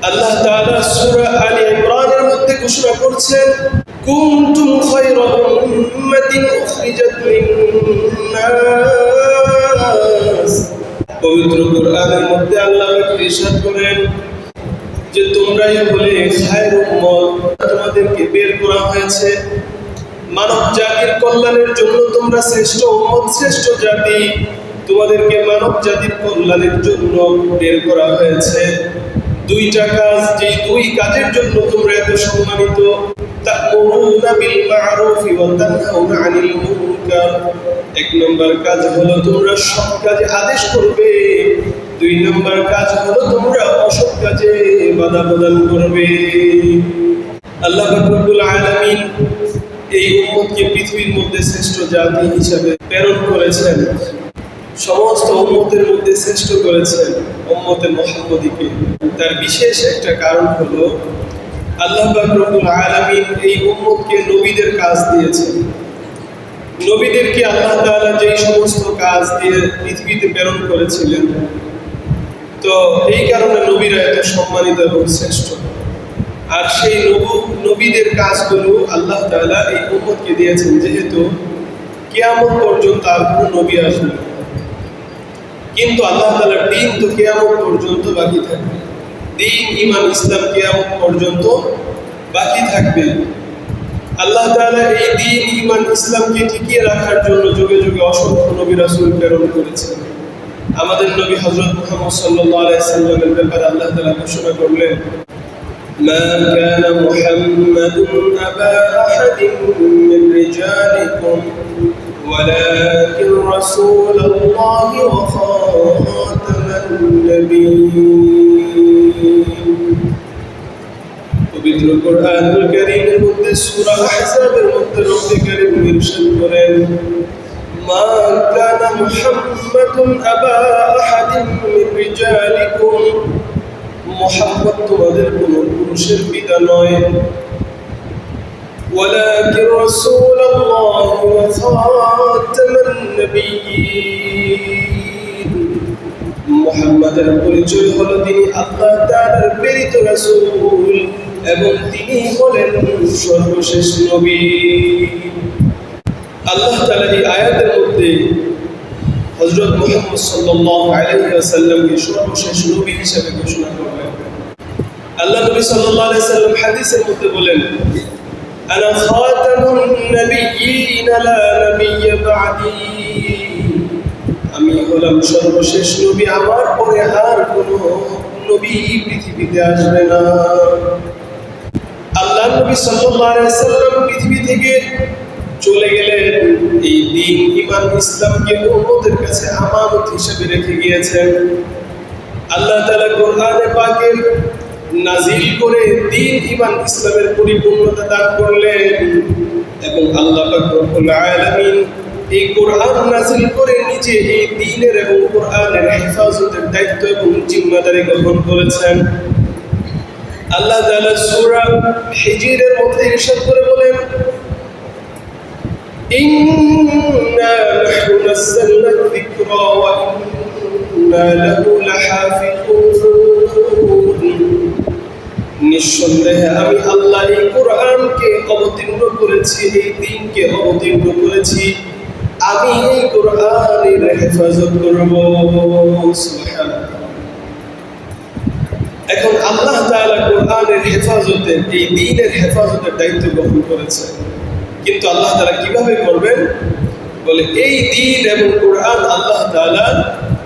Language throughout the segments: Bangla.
আল্লাহ তাআলা সূরা আলে ইমরানের মধ্যে ঘোষণা করছেন, কুনতুম খায়রা উম্মাতিন উখরিজাত লিন-নাস। পবিত্র কোরআনের মধ্যে আল্লাহ ইরশাদ করেন যে তোমরাই হলে খায়র উম্মত, তোমাদেরকে বের করা হয়েছে মানব জাতির কল্যাণের জন্য। তোমরা শ্রেষ্ঠ উম্মত, শ্রেষ্ঠ জাতি, তোমাদেরকে মানব জাতির কল্যাণের জন্য বের করা হয়েছে। দুইটা কাজ, যেই দুই কাজের জন্য তোমরা এত সম্মানিত। তা'মুরুনা বিল মা'রুফি ওয়া তানহাউনা আনিল মুনকার। এক নম্বর কাজ হলো তোমরা সৎ কাজে আদেশ করবে, দুই নম্বর কাজ হলো তোমরা অসৎ কাজে বাধা প্রদান করবে। আল্লাহ রাব্বুল আলামিন এই উম্মতকে পৃথিবীর মধ্যে শ্রেষ্ঠ জাতি হিসেবে প্রেরণ করেছেন, সমস্ত উম্মতের মধ্যে শ্রেষ্ঠ করেছেন উম্মতে মুহাম্মদীকে। তার বিশেষ একটা কারণ হলো আল্লাহ রাব্বুল আলামিন এই উম্মতকে নবীদের কাজ দিয়েছেন। নবীদেরকে আল্লাহ তাআলা যেই সমস্ত কাজ দিয়ে পৃথিবীতে প্রেরণ করেছিলেন, তো এই কারণে নবীরা এত সম্মানিত এবং শ্রেষ্ঠ। আর সেই নবীদের কাজগুলো আল্লাহ তাআলা এই উম্মতকে দিয়েছেন, যেহেতু কিয়ামত পর্যন্ত আর কোনো নবী আসবে, কিন্তু আল্লাহ তাআলার দ্বীন তো কিয়ামত পর্যন্ত বাকি থাকবে। দ্বীন, ঈমান, ইসলাম কিয়ামত পর্যন্ত বাকি থাকবে। আল্লাহ তাআলা এই দ্বীন, ঈমান, ইসলামকে টিকিয়ে রাখার জন্য যুগে যুগে অসংখ্য নবী রাসূল প্রেরণ করেছেন। আমাদের নবী হযরত মুহাম্মদ সাল্লাল্লাহু আলাইহি সাল্লামের ব্যাপারে আল্লাহ তাআলা ঘোষণা করলেন, মা কানা মুহাম্মাদুন আবা আহাদিন মিন রিজালিকুম ওয়ালাকিন রাসূলুল্লাহি ওয়া খাতামান নাবিয়্যিন। পবিত্র কোরআনুল কারীমের মধ্যে সূরা আহজাবের মধ্যে রব্বুল কারীম ইরশাদ করেন, মা কানা মুহাম্মাদুন আবা আহাদিন মিন রিজালিকুম। মুহাম্মদ তোমাদের কোন পুরুষের পিতা নয়, ওয়ালাকিন রাসূলুল্লাহি ওয়া খাতামান নাবিয়্যিন। মুহাম্মাদের পরিচয় হলো তিনি আল্লাহ তাআলার প্রেরিত রাসূল এবং তিনি হলেন সর্বশেষ নবী। আল্লাহ তাআলা এই আয়াতের মধ্যে হযরত মুহাম্মদ সাল্লাল্লাহু আলাইহি ওয়াসাল্লামকে সর্বশেষ নবী হিসেবে ঘোষণা করলেন। আল্লাহ নবী সাল্লাল্লাহু আলাইহি ওয়াসাল্লাম হাদিসের মধ্যে বলেন, আনা খাতামুন নাবিয়্যিন লা নাবিয়্যা বা'দি। আমি হলাম সর্বশেষ নবী, আমার পরে আর কোনো নবী পৃথিবীতে আসবে না। আল্লাহ নবী সাল্লাল্লাহু আলাইহি ওয়াসাল্লাম পৃথিবী থেকে চলে গেলেন, এই দ্বীন, ঈমান, ইসলামকে উম্মতের কাছে আমানত হিসেবে রেখে গিয়েছেন। আল্লাহ তাআলা কোরআনে পাকে নাজিল করে দ্বীন, ঈমান, ইসলামের পরিপূর্ণতা দান করলেন এবং আল্লাহ পাক রব্বুল আলামিন এই কোরআন নাজিল করে নিজে এই দ্বীনের এবং কোরআনের হেফাজতের দায়িত্ব এবং জিম্মাদারি গ্রহণ করেছেন। আল্লাহ তাআলা সূরা হিজরের মধ্যে ইরশাদ করে বলেন, ইন্না নাহনু নাযালনা যিকরা ওয়া ইন্না লাহু লাহাফিজুন। নিঃসন্দেহে আমি আল্লাহ এই কোরআনকে অবতীর্ণ করেছি, এই দ্বীনকে অবতীর্ণ করেছি, আমি এই কোরআনের হেফাজত করব। সুবহানাল্লাহ। এখন আল্লাহ তাআলা কোরআনের হেফাজতের, এই দ্বীনের হেফাজতের দায়িত্ব গ্রহণ করেছেন, কিন্তু আল্লাহ তাআলা কিভাবে করবেন? বলে এই দ্বীন এবং কোরআন আল্লাহ তাআলা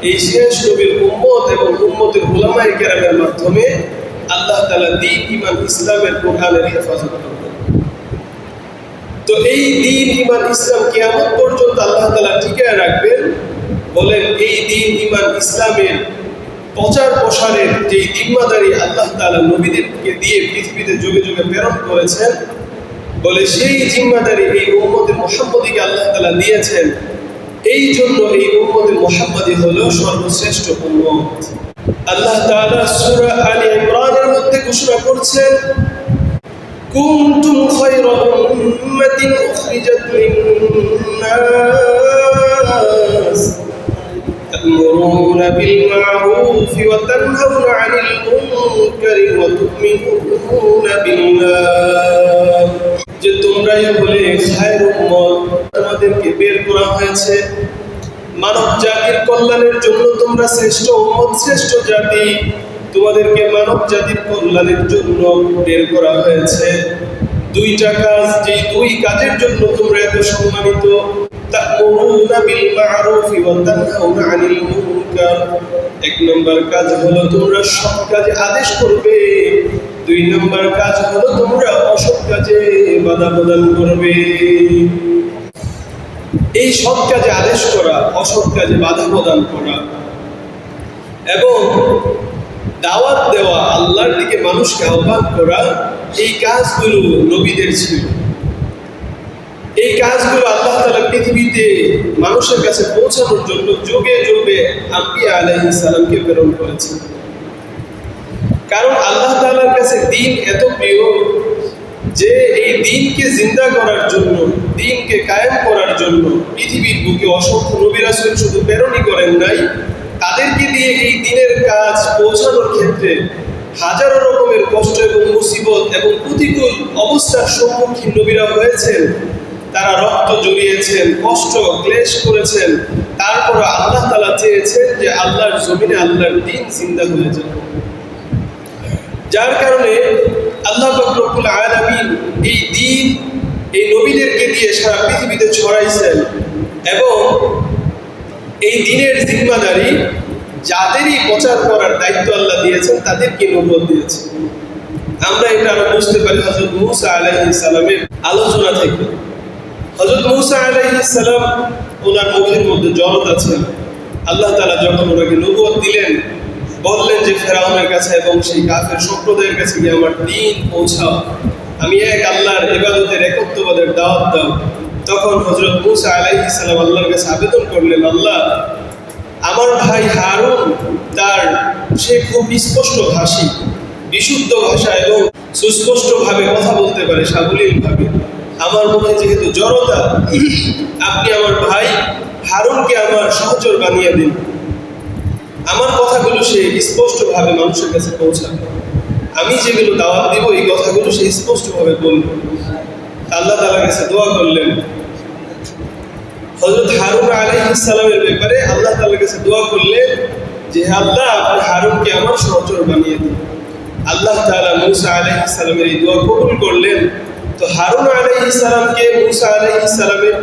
এই শেষ নবীর উম্মত এবং উম্মতের উলামায়ে কেরামের মাধ্যমে আল্লাহ তাআলা দ্বীন, ঈমান, ইসলামের কোরআনের হেফাজত করবেন। তো এই দ্বীন, ঈমান, ইসলাম কিয়ামত পর্যন্ত আল্লাহ তাআলা টিকিয়ে রাখবেন। বলেন এই দ্বীন, ঈমান, ইসলামের প্রচার প্রসারের যে জিম্মাদারি আল্লাহ তাআলা নবীদেরকে দিয়ে পৃথিবীতে যুগে যুগে প্রেরণ করেছেন, বলে সেই জিম্মাদারি এই উম্মতে মুহাম্মদীকে আল্লাহ তাআলা দিয়েছেন। এই জন্য এই উম্মতে মুহাম্মদী হলো সর্বশ্রেষ্ঠ উম্মত। আল্লাহ তাআলা সূরা আলে ইমরানের মধ্যে ঘোষণা করছেন, কুনতুম খায়রা উম্মাতিন উখরিজাত লিন-নাস تأمرون بالمعروف وتنهون عن المنكر وتؤمنون بالله যে তোমরাই হলে খায়রুল উম্মত, তোমাদেরকে বের করা হয়েছে মানব জাতির কল্যাণের জন্য। তোমরা শ্রেষ্ঠ উম্মত, শ্রেষ্ঠ জাতি, তোমাদেরকে মানব জাতির কল্যাণের জন্য বের করা হয়েছে। দুইটা কাজ, যেই দুই কাজের জন্য তোমরা এত সম্মানিত। তা'মুরুনা বিল মা'রুফি ওয়া তানহাউনা আনিল মুনকার, এক নম্বর কাজ হলো তোমরা সৎ কাজে আদেশ করবে, দুই নম্বর কাজ হলো তোমরা অসৎ কাজে বাধা প্রদান করবে। এই সৎ কাজে আদেশ করা, অসৎ কাজে বাধা প্রদান করা এবং দাওয়াত দেওয়া, আল্লাহর দিকে মানুষকে আহ্বান করা, এই কাজগুলো নবীদের ছিল। এই কাজগুলো আল্লাহ তাআলা পৃথিবীতে মানুষের কাছে পৌঁছানোর জন্য যুগে যুগে আম্বিয়া আলাইহিস সালামকে প্রেরণ করেছেন। কারণ আল্লাহ তাআলার কাছে দ্বীন এত প্রিয় যে এই দ্বীনকে জিন্দা করার জন্য, দ্বীনকে কায়েম করার জন্য পৃথিবীর বুকে অসংখ্য নবী রাসূল শুধু প্রেরণই করেন নাই, তাদেরকে দিয়ে এই দ্বীনের কাজ পৌঁছানোর ক্ষেত্রে হাজারো রকমের কষ্ট এবং মুসিবত এবং প্রতিকূল অবস্থার সম্মুখীন নবীরা হয়েছেন। তারা রক্ত জড়িয়েছেন, কষ্ট ক্লেশ করেছেন, তারপর আল্লাহ তাআলা চেয়েছেন যে আল্লাহর জমিনে আল্লাহর দ্বীন জিন্দা হয়ে যায়। যার কারণে আল্লাহ পাক রব্বুল আলামিন এই দ্বীন এই নবীদেরকে দিয়ে সারা পৃথিবীতে ছড়াইছেন এবং এই দ্বীনের জিম্মাদারি যাদেরই প্রচার করার দায়িত্ব আল্লাহ দিয়েছেন তাদেরকে নবুয়ত দিয়েছেন। আমরা এটা আরো বুঝতে পারি হযরত মূসা আলাইহিস সালামের আলোচনা থেকে। হযরত মূসা আলাইহিস সালাম, ওনার মুখের মধ্যে জড়তা ছিল। আল্লাহ তাআলা যখন ওনাকে নবুয়ত দিলেন, বললেন যে ফেরাউনের কাছে এবং সেই কাফের সম্প্রদায়ের কাছে গিয়ে আমার দ্বীন পৌঁছাও, আমি এক আল্লাহর ইবাদতের একত্ববাদের দাওয়াত দাও। তখন হযরত মূসা আলাইহিস সালাম আল্লাহর কাছে আবেদন করলেন, আল্লাহ, আমার ভাই হারুন সে খুব স্পষ্ট ভাষী, বিশুদ্ধ ভাষা এবং সুস্পষ্টভাবে কথা বলতে পারে, সাবলীলভাবে। আমার মুখে যেহেতু জড়তা, আপনি আমার ভাই হারুনকে আমার সহচর বানিয়ে দিন, আমার কথাগুলো সে স্পষ্টভাবে মানুষের কাছে পৌঁছাবে, আমি যেগুলো দাওয়াত দিব এই কথাগুলো সে স্পষ্টভাবে বলবে। আল্লাহ তাআলার কাছে দোয়া করলেন। হযরত হারুন আলাইহিস সালামের ব্যাপারে আল্লাহ তাআলার কাছে দোয়া করলেন যে আল্লাহ, আপনি হারুনকে আমার সহচর বানিয়ে দিন। আল্লাহ তাআলা মূসা আলাইহিস সালামের এই দোয়া কবুল করলেন। তো হারুন আলাইহিস সালামকে মূসা আলাইহিস সালামের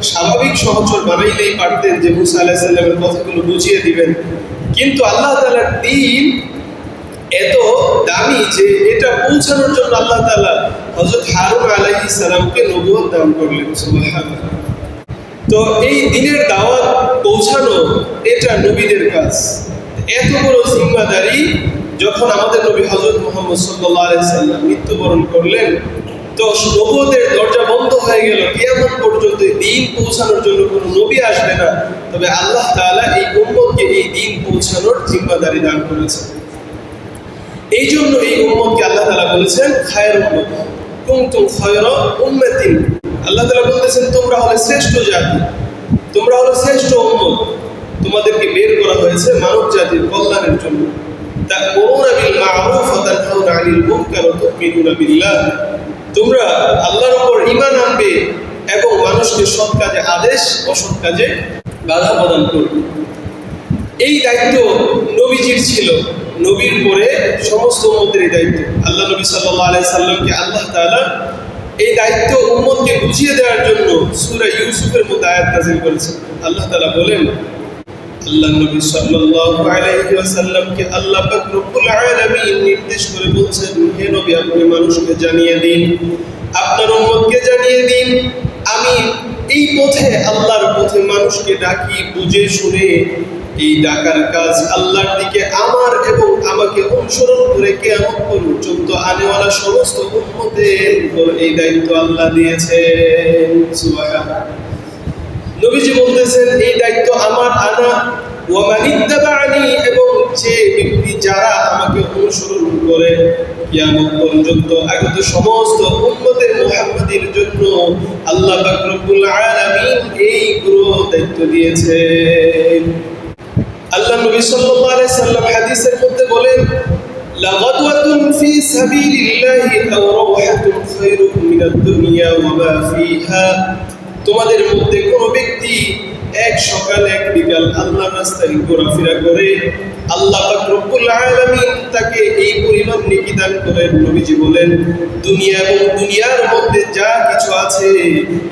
স্বাভাবিক সহচর বানাইলেই পারতেন, যে মূসা আলাইহিস সালামের কথাগুলো বুঝিয়ে দিবেন। কিন্তু আল্লাহ তাআলার দ্বীন এত দামি যে এটা পৌঁছানোর জন্য আল্লাহ তাআলা হযরত হারুন আলাইহিস সালামকে নবুয়ত দান করলেন। সুবহানাল্লাহ। তো এই দ্বীনের দাওয়াত পৌঁছানো এটা নবীদের কাজ। এত বড় জিম্মাদারি যখন আমাদের নবী হযরত মুহাম্মদ সাল্লাল্লাহু আলাইহি সাল্লাম মৃত্যুবরণ করলেন, তো নবুয়তের দরজা বন্ধ হয়ে গেল। কিয়ামত পর্যন্ত দ্বীন পৌঁছানোর জন্য কোনো নবী আসবে না। তবে আল্লাহ তাআলা এই উম্মতকে এই দ্বীন পৌঁছানোর জিম্মাদারি দান করেছেন। এই জন্য এই উম্মতকে আল্লাহ তাআলা বলেছেন খায়রুল উম্মাহ, কুনতুম খায়রা উম্মাতিন। আল্লাহ তাআলা বলতেছেন তোমরা হলে শ্রেষ্ঠ জাতি, তোমরা হলে শ্রেষ্ঠ উম্মত, তোমাদেরকে বের করা হয়েছে মানব জাতির কল্যাণের জন্য। তা'মুরুনা বিল মা'রুফ ওয়া তানহাউনা আনিল মুনকার ওয়া তু'মিনুনা বিল্লাহ, তোমরা আল্লাহর উপর ঈমান আনবে এবং মানুষকে সৎ কাজে আদেশ, অসৎ কাজে বাধা প্রদান করবে। এই দায়িত্ব নবীজির ছিল, নবীর পরে সমস্ত উম্মতের এই দায়িত্ব। আল্লাহ নবী সাল্লাল্লাহু আলাইহি সাল্লামকে আল্লাহ তাআলা এই দায়িত্ব উম্মতকে বুঝিয়ে দেওয়ার জন্য সূরা ইউসুফের মধ্যে আয়াত নাযিল করেছেন। আল্লাহ তাআলা বলেন, আল্লাহ নবী সাল্লাল্লাহু আলাইহি ওয়াসাল্লামকে আল্লাহ পাক রব্বুল আলামিন নির্দেশ করে বলছেন, হে নবী, আপনি মানুষকে জানিয়ে দিন, আপনার উম্মতকে জানিয়ে দিন, আমি এই পথে, আল্লাহর পথে মানুষকে ডাকি, বুঝে শুনে। এই ডাকার কাজ আল্লাহর দিকে আমার এবং আমাকে অনুসরণ করে কিয়ামত পর্যন্ত আনেওয়ালা সমস্ত উম্মতের উপর এই দায়িত্ব আল্লাহ দিয়েছেন। সুবহানাল্লাহ। নবীজি বলতেছেন এই দায়িত্ব আমার আনা, ওয়া মান ইত্তাবা'নি, এবং যে ব্যক্তি যারা আমাকে অনুসরণ করে কিয়ামত পর্যন্ত আগত সমস্ত উম্মতের মুহাম্মাদীর জন্য আল্লাহ পাক রব্বুল আলামিন এই গুরু দায়িত্ব দিয়েছেন। আল্লাহ নবী সাল্লাল্লাহু আলাইহি সাল্লাম হাদিসের মধ্যে বলেন, লাগাদওয়াতুন ফি সাবিলিল্লাহি আও রাওহাতুন খায়রুম মিনাদ দুনিয়া ওয়া মা ফিহা। তোমাদের মধ্যে কোন ব্যক্তি এক সকাল এক বিকাল আল্লাহর রাস্তায় ঘোরাফেরা করে, আল্লাহ পাক রব্বুল আলামিন তাকে এই পরিমাণ নেকি দান করেন। নবীজি বলেন, দুনিয়া এবং দুনিয়ার মধ্যে যা কিছু আছে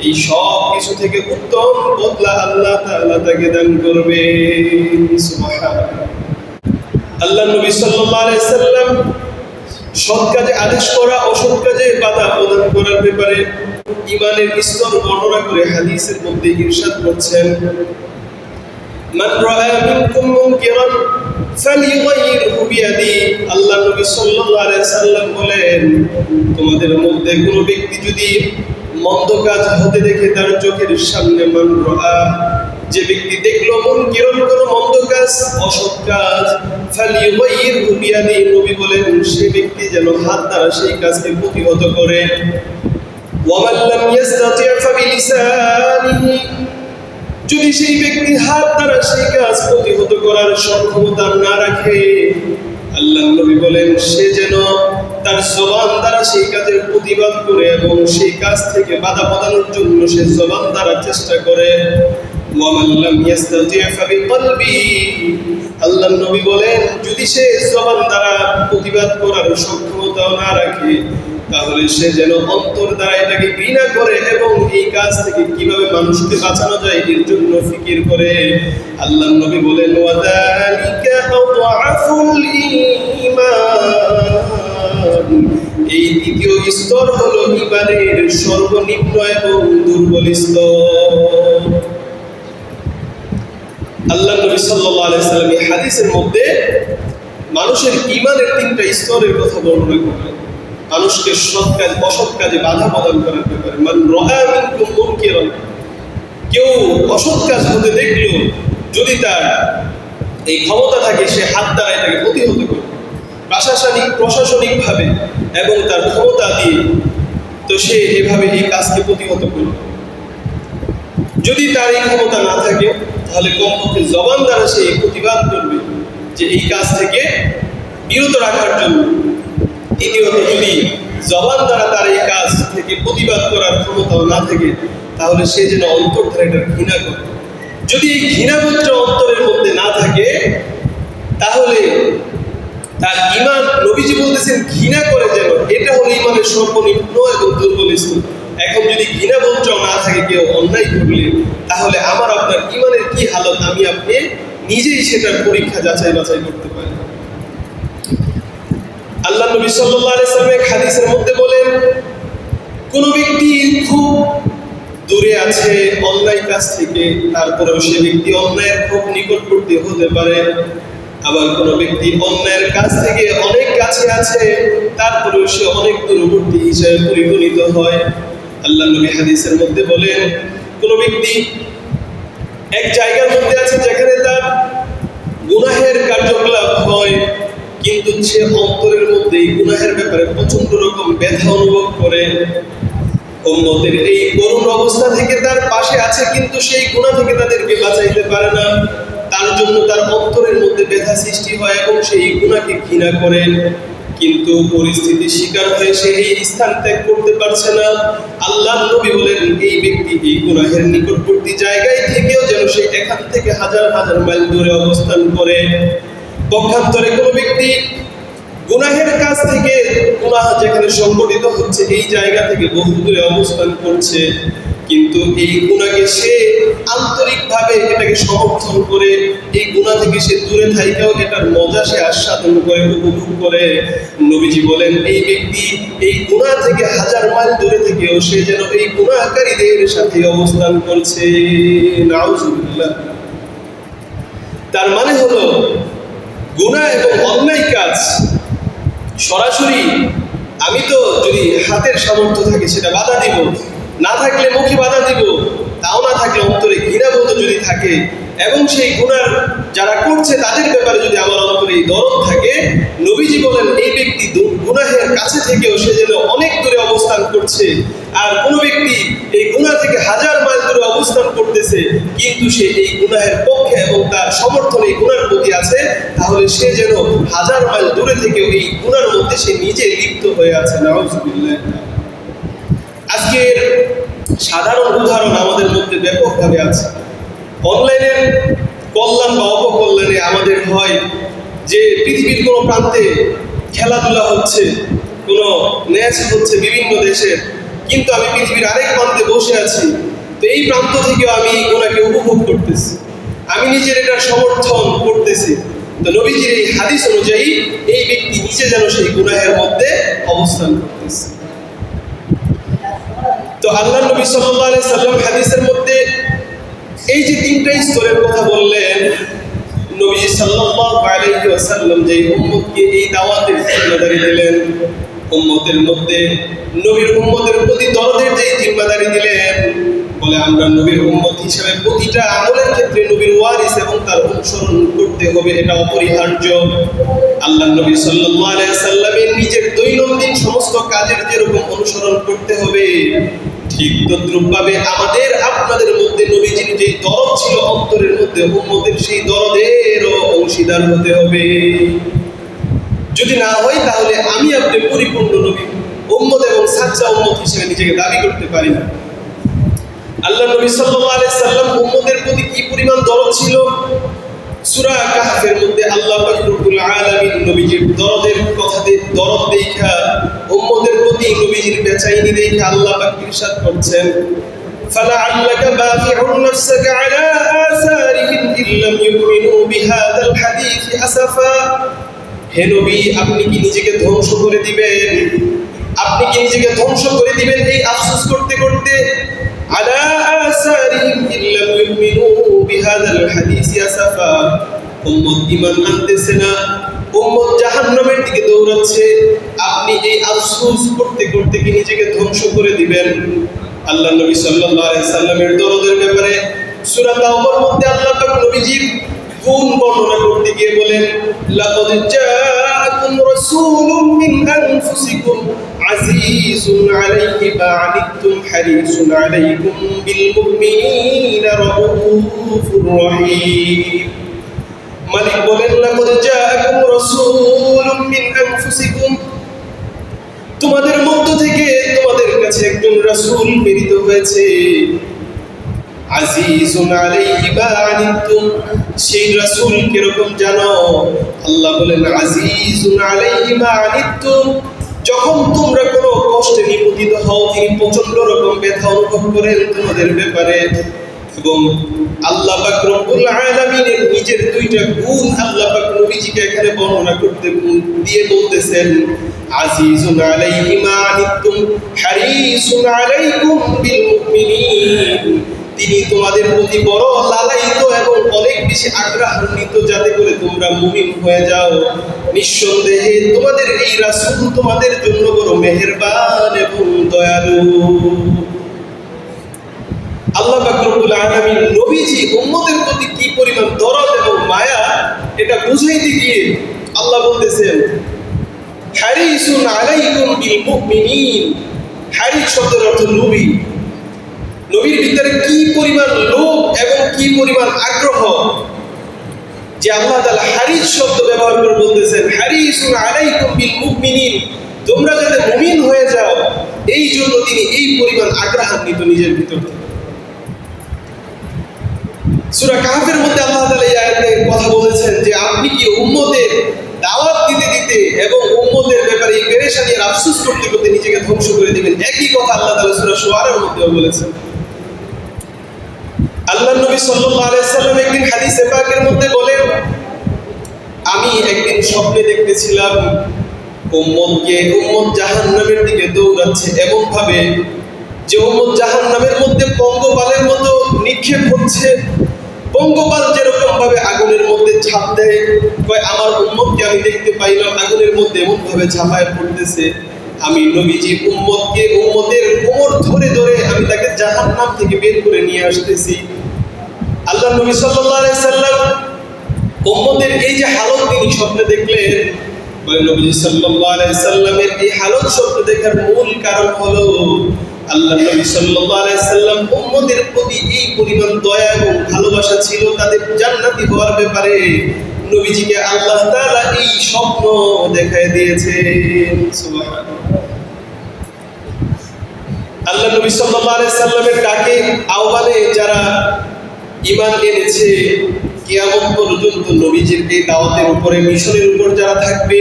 এই সব কিছু থেকে উত্তম বদলা আল্লাহ তাআলা তাকে দান করবে। সুবহানাল্লাহ। আল্লাহ নবী সাল্লাল্লাহু আলাইহি সাল্লাম সৎ কাজে আদেশ করা, অসৎ কাজে বাধা প্রদান করার ব্যাপারে ঈমানের স্তর বর্ণনা করে হাদিসের মধ্যে ইরশাদ করছেন, মান রাআ মিনকুম মুনকিরান ফালিয়ুগাইয়িরহু বিয়াদি। আল্লাহ নবী সাল্লাল্লাহু আলাইহি সাল্লাম বলেন, তোমাদের মধ্যে কোনো ব্যক্তি যদি মন্দ কাজ হতে দেখে তার চোখের সামনে, মান রাআ, যে ব্যক্তি দেখলো মুনকিরান, কোনো মন্দ কাজ, অসৎ কাজ, ফালিয়ুগাইয়িরহু বিয়াদি, নবী বলেন সেই ব্যক্তি যেন হাত দ্বারা সেই কাজকে প্রতিহত করে। ওয়ামান লাম ইস্তাতি' ফাবিলিসানিহি, যদি সেই ব্যক্তি হাত দ্বারা সেই কাজ প্রতিহত করার সক্ষমতা না রাখে, আল্লাহ নবী বলেন সে যেন তার জবান দ্বারা সেই কাজের প্রতিবাদ করে এবং সেই কাজ থেকে বাধা প্রদানের জন্য সে জবান দ্বারা চেষ্টা করে। ওয়ামান লাম ইস্তাতি' ফাবিকলবি, আল্লাহ নবী বলেন যদি সে জবান দ্বারা প্রতিবাদ করার সক্ষমতাও না রাখে, তাহলে সে যেন অন্তর দ্বারা এটাকে ঘৃণা করে এবং এই কাজ থেকে কিভাবে মানুষকে বাঁচানো যায় এর জন্য ফিকির করে। আল্লাহ নবী বলেন, ওয়াযালিকা আযআফুল ঈমান, এই দ্বিতীয় স্তর হলো ঈমানের সর্বনিম্ন এবং দুর্বল স্তর। আল্লাহ নবী সাল্লাল্লাহু আলাইহি সাল্লাম এই হাদিসের মধ্যে মানুষের ঈমানের তিনটা স্তরের কথা বর্ণনা করেন। মানুষকে সৎ কাজ অসৎ কাজে বাধা প্রদান করার ব্যাপারে, মান রাআ মিনকুম মুনকিরান, কেউ অসৎ কাজ হতে দেখলো, যদি তার এই ক্ষমতা থাকে সে হাত দ্বারা এটাকে প্রতিহত করবে প্রশাসনিকভাবে এবং তার ক্ষমতা দিয়ে, তো সে এভাবে এই কাজকে প্রতিহত করবে। যদি তার এই ক্ষমতা না থাকে তাহলে কমপক্ষে জবান দ্বারা সে প্রতিবাদ করবে যে এই কাজ থেকে বিরত রাখার জন্য। তৃতীয়ত, যদি জবান দ্বারা তার এই কাজ থেকে প্রতিবাদ করার ক্ষমতাও না থাকে তাহলে সে যেন অন্তর দ্বারা এটা ঘৃণা করে। যদি এই ঘৃণাবোধটা অন্তরের মধ্যে না থাকে তাহলে তার ঈমান, নবীজি বলতেছেন ঘৃণা করে যেন, এটা হলো ঈমানের সর্বনিম্ন এবং দুর্বল স্তর। এখন যদি ঘৃণাবোধটাও না থাকে কেউ অন্যায় করলে, তাহলে আমার আপনার ঈমানের কি হালত আমি আপনি নিজেই সেটার পরীক্ষা যাচাই বাছাই করতে পারি। আল্লাহ নবী সাল্লাল্লাহু আলাইহি সাল্লাম হাদিসের মধ্যে বলেন, কোন ব্যক্তি খুব দূরে আছে অন্যায় কাজ থেকে, তারপরেও সে ব্যক্তি অন্যায়ের খুব নিকটবর্তী হতে পারে। আবার কোন ব্যক্তি অন্যায়ের কাজ থেকে অনেক কাছে আছে, তারপরেও সে অনেক দূরবর্তী হিসেবে পরিগণিত হয়। আল্লাহ নবী হাদিসের মধ্যে বলেন, কোন ব্যক্তি এক জায়গার মধ্যে আছে যেখানে তার গুনাহের কার্যকলাপ হয়, কিন্তু সে অন্তরের মধ্যে এই গুনাহের ব্যাপারে প্রচন্ড রকম ব্যথা অনুভব করে। উম্মতের এই করুণ অবস্থা থেকে তার পাশে আছে, কিন্তু সেই গুনাহ থেকে তাদেরকে বাঁচাইতে পারে না। তার জন্য তার অন্তরের মধ্যে ব্যথা সৃষ্টি হয় এবং সেই গুনাহকে ঘৃণা করে, কিন্তু পরিস্থিতির শিকার হয়ে সে এই স্থান ত্যাগ করতে পারছে না। আল্লাহ নবী বলেন, এই ব্যক্তি এই গুনাহের নিকটবর্তী জায়গায় থেকেও যেন সে এখান থেকে হাজার হাজার মাইল দূরে অবস্থান করে। পক্ষান্তরে কোনো ব্যক্তি গুনাহের কাজ থেকে, গুনাহ যেখানে সংঘটিত হচ্ছে এই জায়গা থেকে বহু দূরে অবস্থান করছে, কিন্তু এই গুনাহকে সে আন্তরিকভাবে এটাকে সমর্থন করে, এই গুনাহ থেকে সে দূরে থাইকেও এটার মজা সে আস্বাদন করে, উপভোগ করে। নবীজি বলেন, এই ব্যক্তি এই গুনাহ থেকে হাজার মাইল দূরে থেকেও সে যেন এই গুনাহকারীদের সাথে অবস্থান করছে। নাউজুবিল্লাহ। তার মানে হলো গুনাহ এবং অন্যায় কাজ সরাসরি আমি তো যদি হাতের সামর্থ্য থাকে সেটা বাধা দিব, না থাকলে মুখে বাধা দিব, তাও না থাকলে অন্তরে ঘৃণাবোধ যদি থাকে এবং সেই গুনার যারা করছে তাদের ব্যাপারে যদি আমার অন্তরে এই দরদ থাকে, নবীজি বলেন এই ব্যক্তি গুনাহের কাছে থেকেও সে যেন অনেক দূরে অবস্থান করছে। আর কোনো ব্যক্তি এই গুনাহ থেকে হাজার মাইল দূরে অবস্থান করতেছে কিন্তু সে এই গুনাহের পক্ষে এবং তার সমর্থনে এই গুনার প্রতি আছে, তাহলে সে যেন হাজার মাইল দূরে থেকে এই গুনার মধ্যে সে নিজে লিপ্ত হয়ে আছে। নাউজুবিল্লাহ। আজকের সাধারণ উদাহরণ আমাদের মধ্যে ব্যাপকভাবে আছে। অনলাইনের কল্যাণ বা অপকল্যাণে আমাদের হয় যে পৃথিবীর কোনো প্রান্তে খেলাধুলা হচ্ছে, কোনো ম্যাচ হচ্ছে বিভিন্ন দেশের, কিন্তু আমি পৃথিবীর আরেক প্রান্তে বসে আছি, তো এই প্রান্ত থেকেও আমি ওনাকে উপভোগ করতেছি, আমি নিজের এটা সমর্থন করতেছি। তো নবীজির এই হাদিস অনুযায়ী এই ব্যক্তি নিজে যেন সেই গুনাহের মধ্যে অবস্থান করতেছে। তো আল্লাহ নবী সাল্লাল্লাহু আলাইহি সাল্লাম হাদিসের মধ্যে এই যে তিনটা স্তরের কথা বললেন, নবী সাল্লাল্লাহু আলাইহি ওয়াসাল্লাম যে উম্মতকে এই দাওয়াতের জিম্মাদারি দিলেন, উম্মতের মধ্যে নবীর উম্মতের প্রতি দরদের যে জিম্মাদারি দিলেন, বলে আমরা নবীর উম্মত হিসেবে প্রতিটা আমলের ক্ষেত্রে নবীর ওয়ারিস এবং তার অনুসরণ করতে হবে, এটা অপরিহার্য। আল্লাহ নবী সাল্লাল্লাহু আলাইহি সাল্লামের নিজের দৈনন্দিন সমস্ত কাজের যেরকম অনুসরণ করতে হবে, ঠিক তদ্রূপভাবে আমাদের আপনাদের মধ্যে নবীজির যে দরদ ছিল অন্তরের মধ্যে, উম্মতের সেই দরদেরও অংশীদার হতে হবে। যদি না হয় তাহলে আমি আপনি পরিপূর্ণ নবী উম্মত এবং সাচ্চা উম্মত হিসেবে নিজেকে দাবি করতে পারি না। আল্লাহ নবী সাল্লাল্লাহু আলাইহি সাল্লাম উম্মতের প্রতি কি পরিমাণ দরদ ছিল, সূরা কাহফের মধ্যে আল্লাহ পাক রব্বুল আলামিন নবীজির দরদের কথা দরদ দেখা, উম্মতের প্রতি নবীজির বেচাইনি দেখা আল্লাহ পাক ইরশাদ করছেন, ফালাআল্লাকা বাকিউন নাফসাকা আলা আসারিহিম ইল্লাম ইউমিনু বিহাদাল হাদীস আসাফা। হে নবী, আপনি কি নিজেকে ধ্বংস করে দিবেন, আপনি কি নিজেকে ধ্বংস করে দিবেন এই আফসোস করতে করতে, আলা আসারিহিম ইল্লাম ইউমিনু বিহাদাল হাদীস আসাফা। উম্মত ঈমান আনতেছে না, উম্মত জাহান্নামের দিকে দৌড়াচ্ছে, আপনি এই আফসোস করতে করতে কি নিজেকে ধ্বংস করে দিবেন? আল্লাহ নবী সাল্লাল্লাহু আলাইহি সাল্লামের দরদের ব্যাপারে সূরা তাওবার মধ্যে আল্লাহ পাক নবীজির গুণ বর্ণনা করতে গিয়ে বলেন, লাকাদ জাআকুম রাসূলুম মিন আনফুসিকুম আজিজুন আলাইহি মা আনিতুম হারিসুন আলাইকুম বিল মুমিনিনা রাউফুর রহিম। মালিক বলেন, লাকাদ জাআকুম রাসূলুম মিন আনফুসিকুম, তোমাদের মধ্য থেকে তোমাদের কাছে একজন রাসূল প্রেরিত হয়েছে, আজিজুন আলাইহি মা আনিতুম, সেই রাসূল কিরকম জানো? আল্লাহ বলেন আজিজুন আলাইহি মা আনিতুম, যখন তোমরা কোনো কষ্টে নিপতিত হও তিনি প্রচন্ড রকম ব্যথা অনুভব করেন তোমাদের ব্যাপারে। এবং আল্লাহ পাক রব্বুল আলামিনের নিজের দুইটা গুণ আল্লাহ পাক নবীজিকে এখানে বর্ণনা করতে দিয়ে বলতেছেন, আজিজুন আলাইহি মা আনিতুম হারিসুন আলাইকুম বিল মুমিনিন, তিনি তোমাদের প্রতি বড় লালায়িত এবং অনেক বেশি আগ্রহান্বিত যাতে করে তোমরা মুমিন হয়ে যাও। নিঃসন্দেহে তোমাদের এই রাসূল তোমাদের জন্য বড় মেহেরবান এবং দয়ালু। আল্লাহ পাক রব্বুল আলামিন নবীজি উম্মতের প্রতি কি পরিমাণ দরদ এবং মায়া এটা বুঝাইতে গিয়ে আল্লাহ বলতেছেন, হারিসুন আলাইকুম বিল মুমিনিন। হারিস শব্দের অর্থ নবী, নবীর ভিতরে কি পরিমাণ লোভ এবং কি পরিমাণ আগ্রহ যে আল্লাহ তাআলা হারিস শব্দ ব্যবহার করে বলতেছেন, হারিসুন আলাইকুম বিল মুমিনিন, তোমরা যাতে মুমিন হয়ে যাও এই জন্য তিনি এই পরিমাণ আগ্রহান্বিত নিজের ভিতর থেকে। সূরা কাহফের মধ্যে আল্লাহ তাআলা এই আয়াতে কথা বলেছেন যে আপনি কি উম্মতের দাওয়াত দিতে দিতে এবং উম্মতের ব্যাপারে এই পেরেশানির আফসোস করতে করতে নিজেকে ধ্বংস করে দিবেন? একই কথা আল্লাহ তাআলা সূরা শুআরার মধ্যেও বলেছেন। আল্লাহ নবী সাল্লাল্লাহু আলাইহি সাল্লাম একদিন হাদিসে পাকের মধ্যে বলেন, আমি একদিন স্বপ্নে দেখতেছিলাম উম্মত জাহান্নামের দিকে দৌড়াচ্ছে এমন ভাবে যে উম্মত জাহান্নামের মধ্যে পঙ্গপালের মতো নিক্ষেপ হচ্ছে। পঙ্গপাল যেরকম ভাবে আগুনের মধ্যে ঝাঁপ দেয়, আমার উম্মতকে আমি দেখতে পাইলাম আগুনের মধ্যে এমন ভাবে ঝাঁপায় পড়তেছে। আমি নবীজি উম্মতের কোমর ধরে ধরে আমি তাকে জাহান্নাম থেকে বের করে নিয়ে আসতেছি। আল্লাহ নবী সাল্লাল্লাহু আলাইহি সাল্লাম উম্মতের এই যে হালত তিনি স্বপ্নে দেখলেন, বলে নবী সাল্লাল্লাহু আলাইহি সাল্লামের এই হালত স্বপ্ন দেখার মূল কারণ হলো আল্লাহ নবী সাল্লাল্লাহু আলাইহি সাল্লাম উম্মতের প্রতি এই পরিমাণ দয়া এবং ভালোবাসা ছিল তাদের জান্নাতি হওয়ার ব্যাপারে, নবীজিকে আল্লাহ তাআলা এই স্বপ্ন দেখায় দিয়েছেন। সুবহানাল্লাহ। আল্লাহ নবী সাল্লাল্লাহু আলাইহি সাল্লামের ডাকে আহ্বানে যারা ঈমান এনেছে, কিয়ামত পর্যন্ত নবীজির এই দাওয়াতের উপরে, মিশনের উপর যারা থাকবে,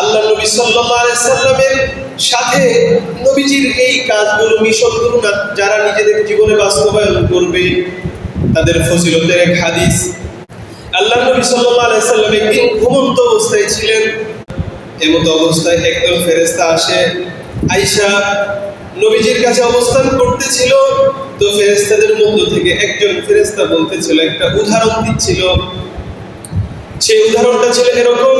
আল্লাহ নবী সাল্লাল্লাহু আলাইহি সাল্লামের সাথে নবীজির এই কাজগুলো, মিশনগুলো যারা নিজেদের জীবনে বাস্তবায়ন করবে, তাদের ফজিলতের এক হাদিস। আল্লাহ নবী সাল্লাল্লাহু আলাইহি সাল্লাম একদিন ঘুমন্ত অবস্থায় ছিলেন। এমত অবস্থায় একদল ফেরেশতা আসে, আয়েশা নবীজির কাছে অবস্থান করতেছিল। তো ফেরেশতাদের মধ্য থেকে একজন ফেরেশতা বলতেছিল, একটা উদাহরণ দিচ্ছিল। সেই উদাহরণটা ছিল এরকম,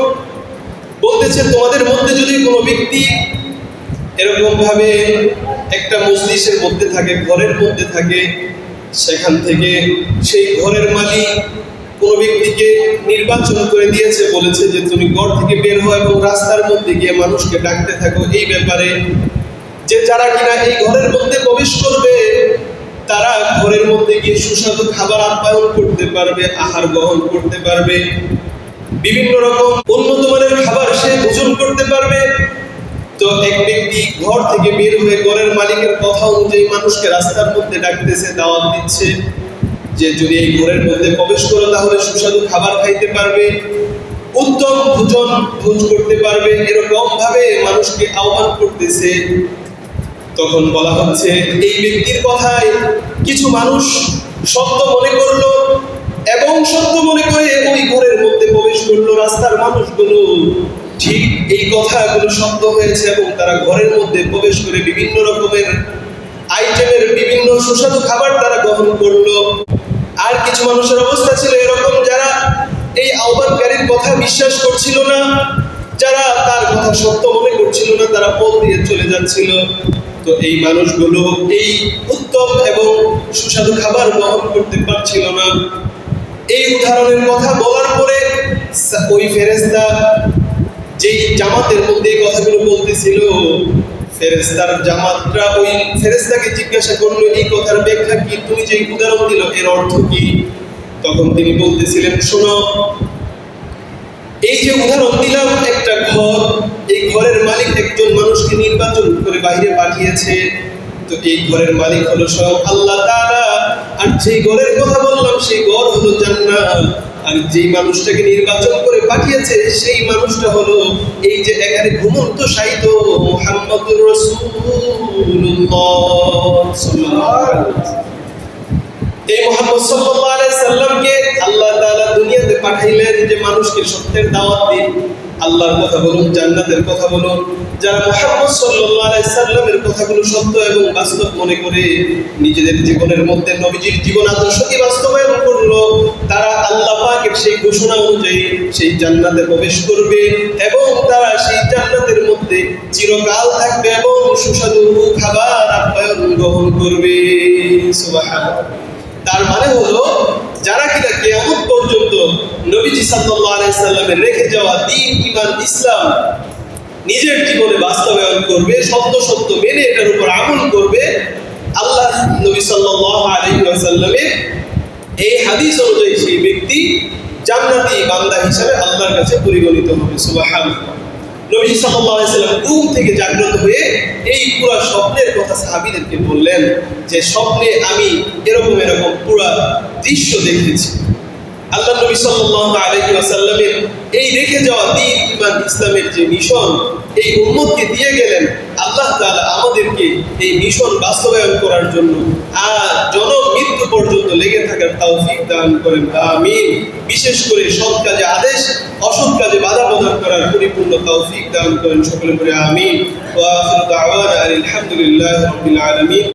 বলতেছে তোমাদের মধ্যে যদি কোনো ব্যক্তি এরকম ভাবে একটা মজলিসের মধ্যে থাকে, ঘরের মধ্যে থাকে, সেখান থেকে সেই ঘরের মালিক কোনো ব্যক্তিকে নির্বাচন করে দিয়েছে, বলেছে যে তুমি ঘর থেকে বের হও এবং রাস্তার মধ্যে গিয়ে মানুষকে ডাকতে থাকো এই ব্যাপারে, যে যারা কিনা এই ঘরের মধ্যে প্রবেশ করবে তারা ঘরের মধ্যে গিয়ে সুস্বাদু খাবার আপ্যায়ন করতে পারবে, আহার গ্রহণ করতে পারবে, বিভিন্ন রকম উন্নত মানের খাবার সে ভোজন করতে পারবে। তো এক ব্যক্তি ঘর থেকে বের হয়ে ঘরের মালিকের কথা অনুযায়ী মানুষকে রাস্তার মধ্যে ডাকতেছে, দাওয়াত দিচ্ছে যে যদি এই ঘরের মধ্যে প্রবেশ করো তাহলে সুস্বাদু খাবার খাইতে পারবে, উত্তম ভোজ করতে পারবে, এরকম ভাবে মানুষকে আহ্বান করতেছে। তখন বলা হচ্ছে এই ব্যক্তির কথায় কিছু মানুষ সত্য মনে করলো এবং সত্য মনে করে ওই ঘরের মধ্যে প্রবেশ করলো। রাস্তার মানুষগুলো ঠিক এই কথাগুলো সত্য হয়েছে এবং তারা ঘরের মধ্যে প্রবেশ করে বিভিন্ন রকমের আইটেমের বিভিন্ন সুস্বাদু খাবার তারা গ্রহণ করলো। আর কিছু মানুষের অবস্থা ছিল এরকম, যারা এই আহ্বানকারীর কথা বিশ্বাস করছিল না, যারা তার কথা সত্য মনে করছিল না, তারা পথ দিয়ে চলে যাচ্ছিল। তো এই মানুষগুলো এই উত্তম এবং সুস্বাদু খাবার গ্রহণ করতে পারছিল না। এই উদাহরণের কথা বলার পরে ওই ফেরেশতা যেই জামাতের মধ্যে এই কথাগুলো বলতেছিল, ফেরেশতার জামাতরা ওই ফেরেশতাকে জিজ্ঞাসা করলো এই কথার ব্যাখ্যা কি, তুমি যে উদাহরণ দিল এর অর্থ কি? তখন তিনি বলতেছিলেন, শোনো, এই যে উদাহরণ দিলাম একটা ঘর, এই ঘরের মালিক একজন মানুষকে নির্বাচন করে বাইরে পাঠিয়েছে। তো এই ঘরের মালিক হলো স্বয়ং আল্লাহ তাআলা। আর যেই ঘরের কথা বললাম সেই ঘর হলো জান্নাত। আর যেই মানুষটাকে নির্বাচন করে পাঠিয়েছে সেই মানুষটা হলো এই যে এখানে ঘুমন্ত শায়িত মুহাম্মদুর রাসূলুল্লাহ সাল্লাল্লাহু আলাইহি ওয়াসাল্লাম। এই মুহাম্মদ সাল্লাল্লাহু আলাইহি সাল্লামকে আল্লাহ তাআলা দুনিয়াতে পাঠাইলেন যে মানুষকে সত্যের দাওয়াত দিন, আল্লাহর কথা বলুন, জান্নাতের কথা বলুন। যারা মুহাম্মদ সাল্লাল্লাহু আলাইহি সাল্লামের কথাগুলো সত্য এবং বাস্তব মনে করে নিজেদের জীবনের মধ্যে নবীজির জীবন আদর্শকে বাস্তবায়ন করলো, তারা আল্লাহ পাকের সেই ঘোষণা অনুযায়ী সেই জান্নাতে প্রবেশ করবে এবং তারা সেই জান্নাতের মধ্যে চিরকাল থাকবে এবং সুস্বাদু খাবার আপ্যায়ন গ্রহণ করবে। সুবহানাল্লাহ। তার মানে হলো যারা কিনা কিয়ামত পর্যন্ত নবীজি সাল্লাল্লাহু আলাইহি সাল্লামের রেখে যাওয়া দ্বীন, ঈমান, ইসলাম নিজের জীবনে বাস্তবায়ন করবে, সত্য মেনে এটার উপর আমল করবে, আল্লাহ নবী সাল্লাল্লাহু আলাইহি ওয়াসাল্লামের এই হাদিস অনুযায়ী সেই ব্যক্তি জান্নাতি বান্দা হিসেবে আল্লাহর কাছে পরিগণিত হবে। সুবহানাল্লাহ। নবী সাল্লাল্লাহু আলাইহি সাল্লাম ঘুম থেকে জাগ্রত হয়ে এই পুরো স্বপ্নের কথা সাহাবীদেরকে বললেন যে স্বপ্নে আমি এরকম পুরো দৃশ্য দেখেছি। আল্লাহ নবী সাল্লাল্লাহু আলাইহি ওয়াসাল্লামের এই রেখে যাওয়া দ্বীন, ঈমান, ইসলামের যে মিশন এই উম্মতকে দিয়ে গেলেন, আল্লাহ তাআলা আমাদেরকে এই মিশন বাস্তবায়ন করার জন্য জনম মৃত্যু পর্যন্ত লেগে থাকার তৌফিক দান করেন, আমিন। বিশেষ করে সৎ কাজে আদেশ, অসৎ কাজে বাধা প্রদান করার পরিপূর্ণ তৌফিক দান করেন, সকলে করে আমিন। ওয়া আখিরু দাওয়ানা আলহামদুলিল্লাহি রাব্বিল আলামিন।